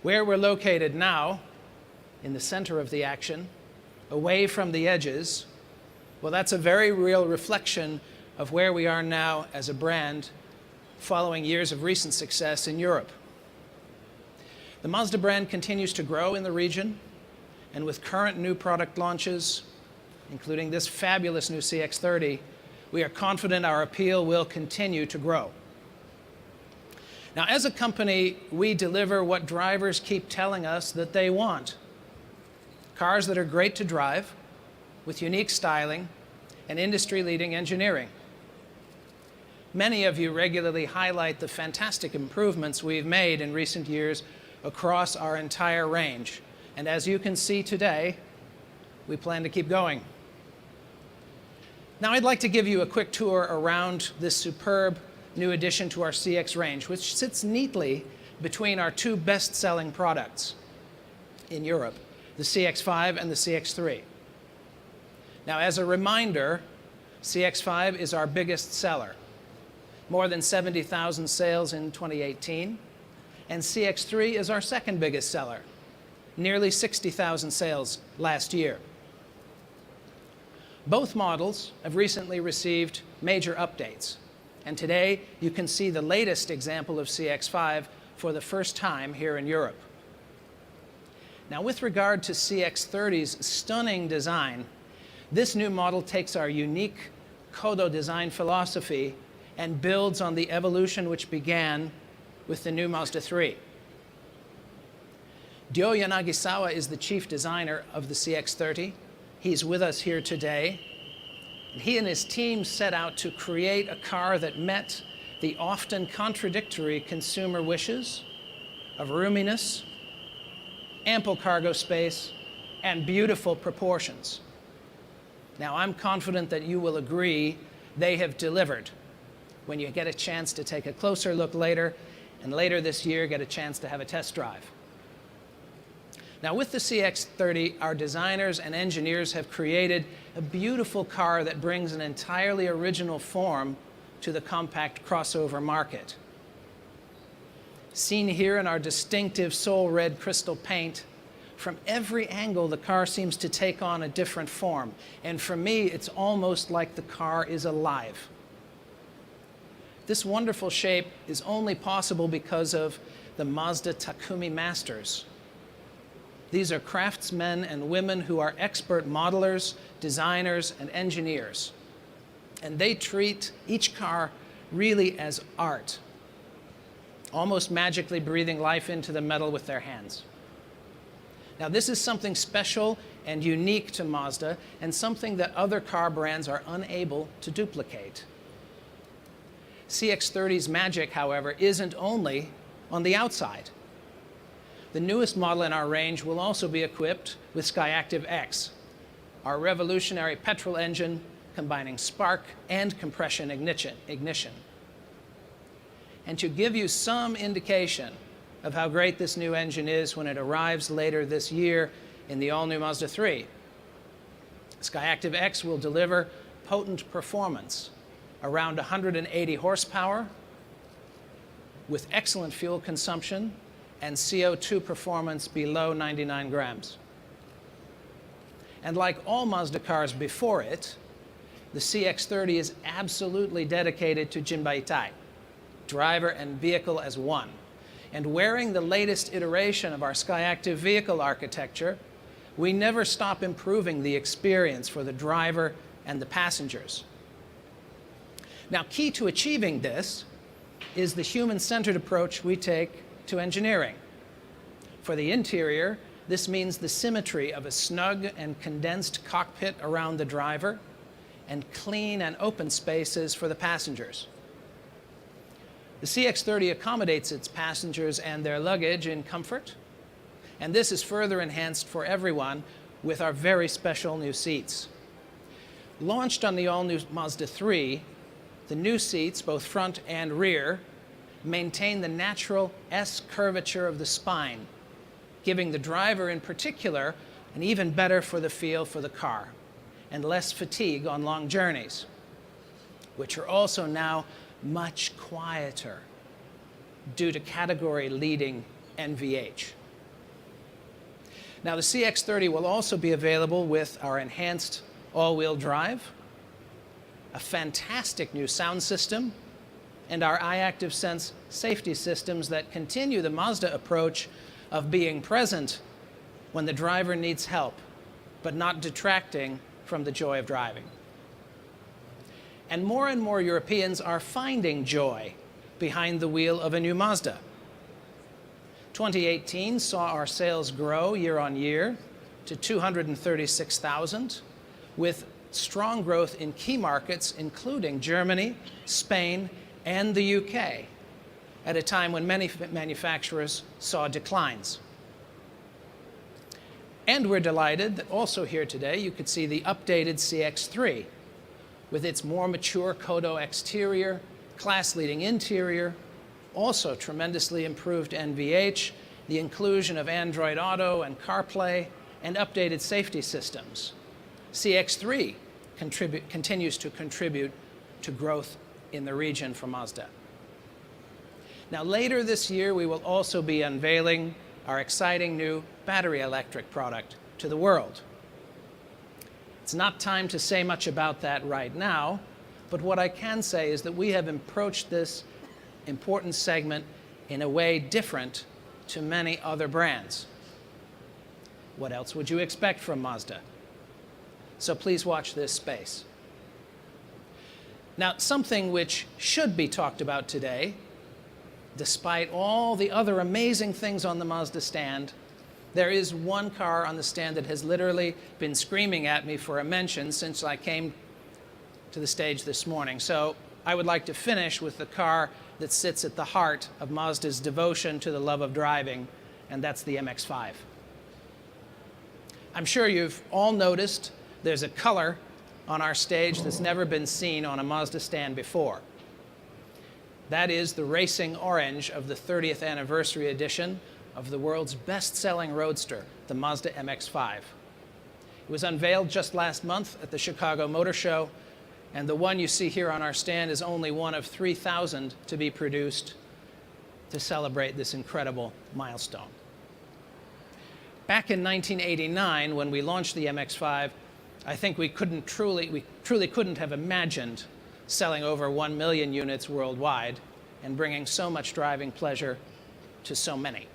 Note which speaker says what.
Speaker 1: Where we're located now, in the center of the action, away from the edges, well, that's a very real reflection of where we are now as a brand following years of recent success in Europe. The Mazda brand continues to grow in the region, and with current new product launches, including this fabulous new CX-30, we are confident our appeal will continue to grow. Now, as a company, we deliver what drivers keep telling us that they want. Cars that are great to drive, with unique styling and industry-leading engineering. Many of you regularly highlight the fantastic improvements we've made in recent years across our entire range. And as you can see today, we plan to keep going. Now I'd like to give you a quick tour around this superb new addition to our CX range, which sits neatly between our two best-selling products in Europe, the CX-5 and the CX-3. Now, as a reminder, CX-5 is our biggest seller, more than 70,000 sales in 2018, and CX-3 is our second biggest seller, nearly 60,000 sales last year. Both models have recently received major updates, and today you can see the latest example of CX-5 for the first time here in Europe. Now, with regard to CX-30's stunning design, this new model takes our unique Kodo design philosophy and builds on the evolution which began with the new Mazda 3. Ryo Yanagisawa is the chief designer of the CX-30. He's with us here today. He and his team set out to create a car that met the often contradictory consumer wishes of roominess, ample cargo space, and beautiful proportions. Now, I'm confident that you will agree they have delivered when you get a chance to take a closer look later, and later this year get a chance to have a test drive. Now, with the CX-30, our designers and engineers have created a beautiful car that brings an entirely original form to the compact crossover market. Seen here in our distinctive soul red crystal paint, from every angle the car seems to take on a different form. And for me, it's almost like the car is alive. This wonderful shape is only possible because of the Mazda Takumi Masters. These are craftsmen and women who are expert modelers, designers, and engineers. And they treat each car really as art, almost magically breathing life into the metal with their hands. Now, this is something special and unique to Mazda, and something that other car brands are unable to duplicate. CX-30's magic, however, isn't only on the outside. The newest model in our range will also be equipped with Skyactiv X, our revolutionary petrol engine combining spark and compression ignition. And to give you some indication of how great this new engine is when it arrives later this year in the all-new Mazda 3, Skyactiv X will deliver potent performance, around 180 horsepower, with excellent fuel consumption and CO2 performance below 99 grams. And like all Mazda cars before it, the CX-30 is absolutely dedicated to Jinbaitai, driver and vehicle as one. And wearing the latest iteration of our Skyactiv vehicle architecture, we never stop improving the experience for the driver and the passengers. Now, key to achieving this is the human-centered approach we take to engineering. For the interior, this means the symmetry of a snug and condensed cockpit around the driver and clean and open spaces for the passengers. The CX-30 accommodates its passengers and their luggage in comfort, and this is further enhanced for everyone with our very special new seats. Launched on the all-new Mazda 3, the new seats, both front and rear, maintain the natural S curvature of the spine, giving the driver in particular an even better for the feel for the car and less fatigue on long journeys, which are also now much quieter due to category-leading NVH. Now, the CX-30 will also be available with our enhanced all-wheel drive, a fantastic new sound system, and our iActive Sense safety systems that continue the Mazda approach of being present when the driver needs help, but not detracting from the joy of driving. And more Europeans are finding joy behind the wheel of a new Mazda. 2018 saw our sales grow year on year to 236,000, with strong growth in key markets, including Germany, Spain, and the UK, at a time when many manufacturers saw declines. And we're delighted that also here today you could see the updated CX-3 with its more mature Kodo exterior, class-leading interior, also tremendously improved NVH, the inclusion of Android Auto and CarPlay, and updated safety systems. CX-3 continues to contribute to growth in the region for Mazda. Now, later this year, we will also be unveiling our exciting new battery electric product to the world. It's not time to say much about that right now, but what I can say is that we have approached this important segment in a way different to many other brands. What else would you expect from Mazda? So please watch this space. Now, something which should be talked about today, despite all the other amazing things on the Mazda stand, there is one car on the stand that has literally been screaming at me for a mention since I came to the stage this morning. So I would like to finish with the car that sits at the heart of Mazda's devotion to the love of driving, and that's the MX-5. I'm sure you've all noticed there's a color on our stage that's never been seen on a Mazda stand before. That is the racing orange of the 30th anniversary edition of the world's best-selling roadster, the Mazda MX-5. It was unveiled just last month at the Chicago Motor Show, and the one you see here on our stand is only one of 3,000 to be produced to celebrate this incredible milestone. Back in 1989, when we launched the MX-5, I think we truly couldn't have imagined selling over 1 million units worldwide and bringing so much driving pleasure to so many.